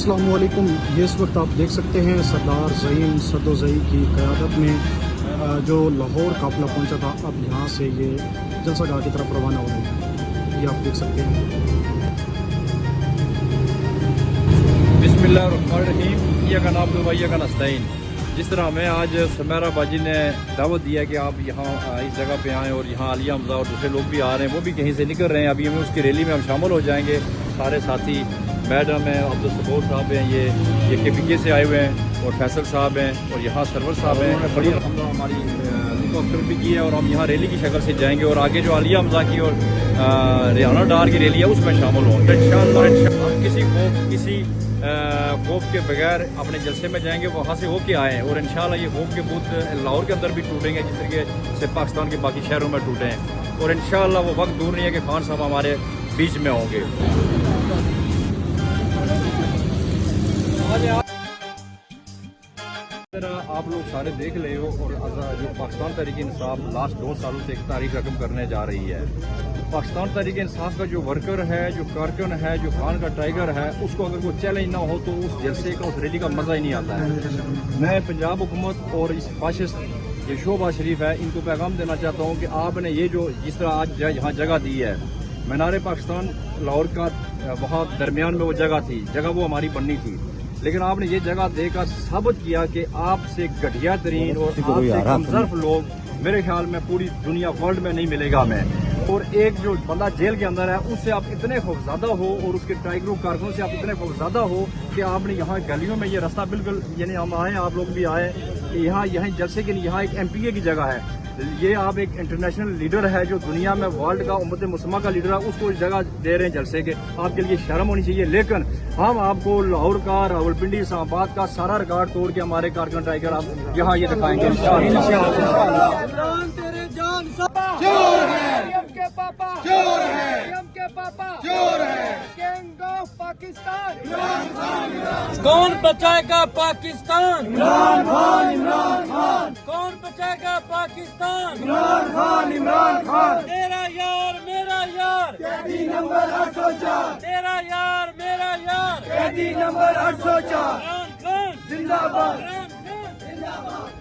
अस्सलाम वालेकुम। ये इस वक्त आप देख सकते हैं सरदार ज़हीन सदोज़ई की क़यादत में जो लाहौर काफ़िला पहुंचा था, अब यहाँ से ये जलसागाह की तरफ रवाना हो रहे हैं। ये आप देख सकते हैं। बिस्मिल्लाहिर्रहमानिर्रहीम। या का नाम दुबैया का नस्ताइन। जिस तरह हमें आज सुमेरा बाजी ने दावत दिया कि आप यहाँ इस जगह पे आएँ और यहाँ आलिया हमजा और दूसरे लोग भी आ रहे हैं, वो भी कहीं से निकल रहे हैं। अभी हमें उसकी रैली में हम शामिल हो जाएंगे। सारे साथी मैडम हैं, अब्दुल सबूर साहब हैं, ये KPK से आए हुए हैं, और फैसल साहब हैं, और यहाँ सरवर साहब हैं। बड़ी अलहमदुलिल्लाह हमारी हेलीकॉप्टर भी की है, और हम यहाँ रैली की शक्ल से जाएंगे और आगे जो आलिया हमजा की और रियाना डार की रैली है उसमें शामिल होंगे इंशाअल्लाह। हम किसी खौफ के बगैर अपने जलसे में जाएंगे, वहाँ से होके आए, और इंशाअल्लाह ये खौफ के बूथ लाहौर के अंदर भी टूटेंगे जिस तरीके से पाकिस्तान के बाकी शहरों में टूटे हैं। और इंशाअल्लाह वो वक्त दूर नहीं है कि खान साहब हमारे बीच में होंगे। आप लोग सारे देख रहे हो, और जो पाकिस्तान तहरीक इंसाफ लास्ट 2 सालों से एक तारीख रकम करने जा रही है। पाकिस्तान तहरीक इंसाफ का जो वर्कर है, जो कारकुन है, जो खान का टाइगर है, उसको अगर कोई चैलेंज ना हो तो उस जलसे का, उस रैली का मज़ा ही नहीं आता है। मैं पंजाब हुकूमत और इस फाशिस्ट ये शोबा शरीफ है, इनको पैगाम देना चाहता हूँ कि आपने ये जो जिस तरह आज यहाँ जगह दी है, मीनार पाकिस्तान लाहौर का वहाँ दरमियान में वो जगह वो हमारी बननी थी, लेकिन आपने ये जगह देकर साबित किया कि आपसे घटिया तरीन और आपसे कमजोर लोग मेरे ख्याल में पूरी दुनिया वर्ल्ड में नहीं मिलेगा हमें। और एक जो बंदा जेल के अंदर है उससे आप इतने खौफज़दा हो, और उसके टाइगरों कारकुनों से आप इतने खौफज़दा हो कि आपने यहाँ गलियों में ये रास्ता बिल्कुल, यानी हम आए, आप लोग भी आए कि यहाँ जलसे के लिए यहाँ एक MPA की जगह है। ये आप एक इंटरनेशनल लीडर है जो दुनिया में वर्ल्ड का उम्मत मुस्लिमा का लीडर है, उसको इस जगह दे रहे हैं जलसे के। आपके लिए शर्म होनी चाहिए। लेकिन हम आपको लाहौर का, रावलपिंडी, इस्लामाबाद का सारा रिकॉर्ड तोड़ के हमारे कारकुन टाइगर आप यहाँ ये दिखाएंगे कौन बचाएगा पाकिस्तान? इमरान खान, इमरान खान। कौन बचाएगा पाकिस्तान? इमरान खान, इमरान खान। तेरा यार मेरा यार, कैदी नंबर 804। तेरा यार मेरा यार, कैदी नंबर 804। इमरान खान जिंदाबाद, इमरान खान जिंदाबाद।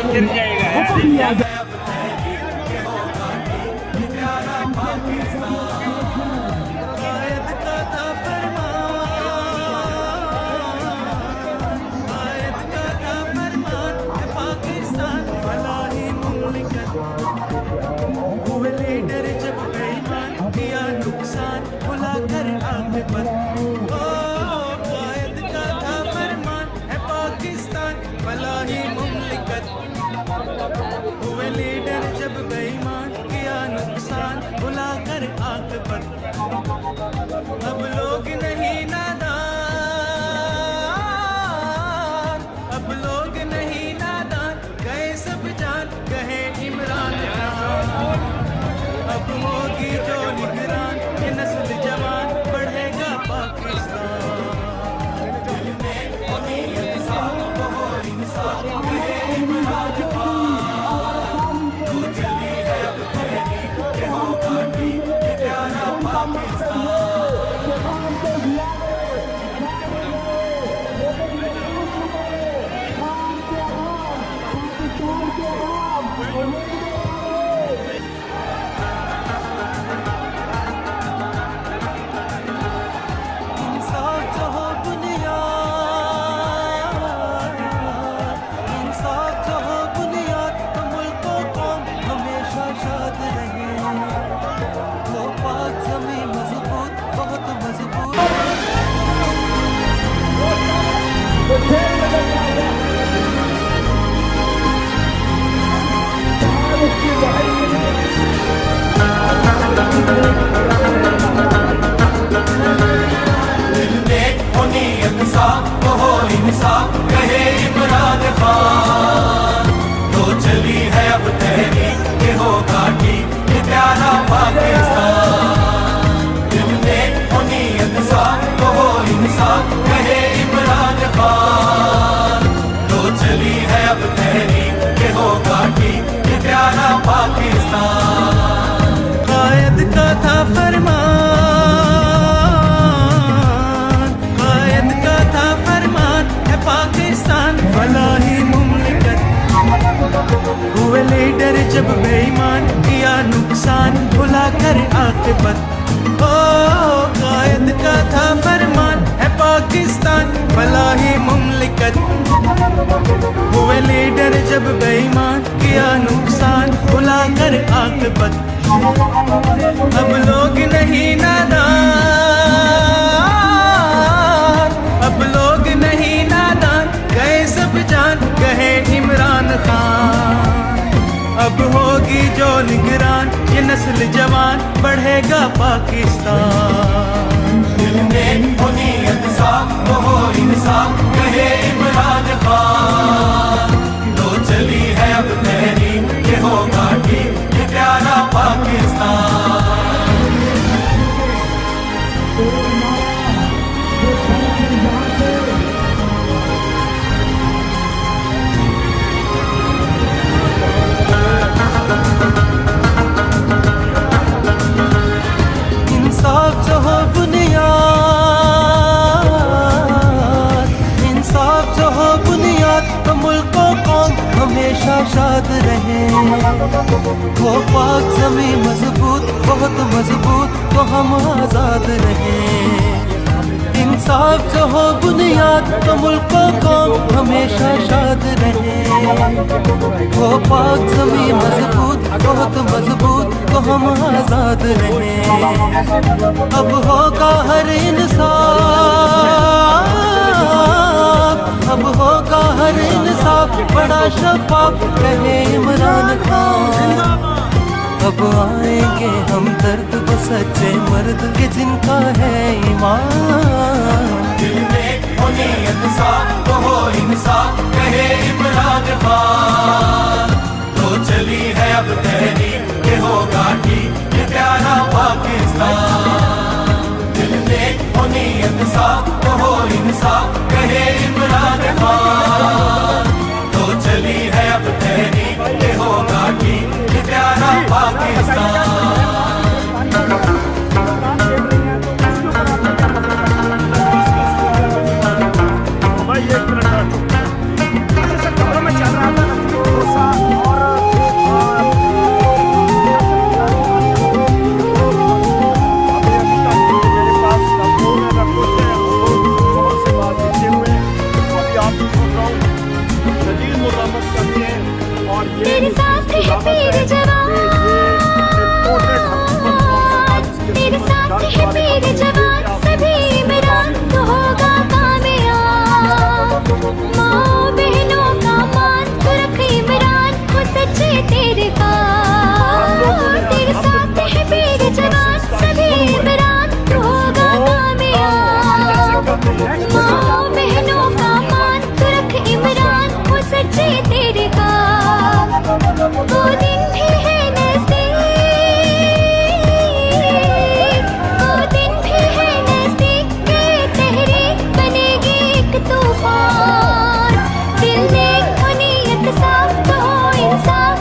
गिर जाएगा। लीडर जब बेईमान किया नुकसान बुलाकर आंख पर, अब लोग नहीं नादान, अब लोग नहीं नादान, गए सब जान, कहे इमरान खान। अब होगी जो निगरान, ये नस्ल जवान, बढ़ेगा पाकिस्तान। दिल में इंसान, वो इंसान, कहे इमरान खान। जब बेईमान किया नुकसान भुला कर आखिबत। ओ कायद का था फरमान है पाकिस्तान भला ही मुमलिकत। हुए लीडर जब बेईमान किया नुकसान भुला कर आखिबत। अब लोग नहीं नादान, अब लोग नहीं नादान, गए सब जान कहे इमरान खान। अब होगी जो निगरान ये नस्ल जवान बढ़ेगा पाकिस्तान। दिल में हो नीयत साफ वो हो इंसाफ कहे इमरान खान। तो चली है अब तहरीक ये होगा ठीक ये प्यारा पाकिस्तान। इंसाफ जो हो बुनियाद, इंसाफ जो हो बुनियाद तो मुल्क और कौम हमेशा शाद रहे। वो पाक ज़मीं मजबूत बहुत मजबूत तो हम आज़ाद रहे। इंसाफ जो हो बुनियाद तो मुल्क और कौम हमेशा शाद रहे। वो पाक ज़मीं मजबूत बहुत मजबूत तो हम आज़ाद रहे। अब होगा हर इंसाफ, अब होगा हर इंसाफ बड़ा शफाफ कहे इमरान खान। अब आएंगे हम दर्द वो सच्चे मर्द के जिनका है ईमान। दिल में हो नीयत साफ तो हो इंसाफ कहे इमरान खान। तो चली है अब तहरीक ये होगा ठीक ये प्यारा पाकिस्तान। दिल में हो नीयत साफ तो हो इंसाफ कहे इमरान खान। तो चली है अब तहरीक ये होगा ठीक ये प्यारा पाकिस्तान। तेरे साथ है पीर जवान, तेरे साथ है पीर जवान, सभी इमरान तो होगा कामयाब। माँ बहनों का मान तो रख इमरान वो सच्चे तेरे ख्वाब। तेरे साथ है पीर जवान, सभी इमरान तो होगा कामयाब। माँ बहनों का मान तो रख इमरान वो सच्चे तेरे ख्वाब। वो दिन भी है नज़दीक, वो दिन भी है नज़दीक के तहरीक बनेगी एक तूफान। दिल में हो नीयत साफ तो हो इंसाफ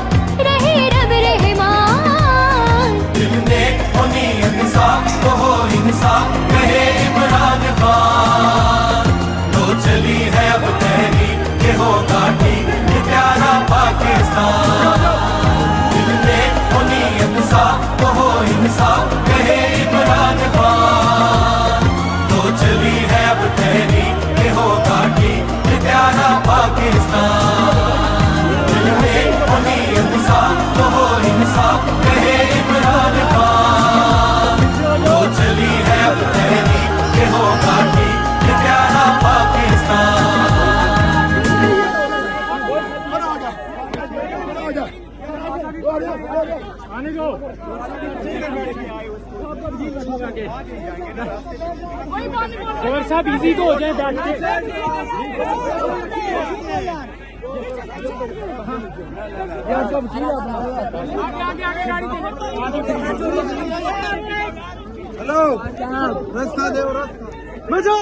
रहे रब रहमान। दिल में हो नीयत साफ तो हो इंसाफ कहे इमरान खान। तो चली है अब तहरीक ये होगा ठीक ये प्यारा पाकिस्तान। दिल में हो नीयत साफ तो हो इंसाफ कहे इमरान खान। तो चली है अब तहरीक ये होगा ठीक ये प्यारा पाकिस्तान। दिल में हो नीयत साफ तो हो इंसाफ कहे इमरान खान। तो चली है अब तहरीक ये होगा ठीक ये प्यारा पाकिस्तान। और सब इजी तो हो जाए बैठ के। हेलो रास्ता दे रास्ता मजा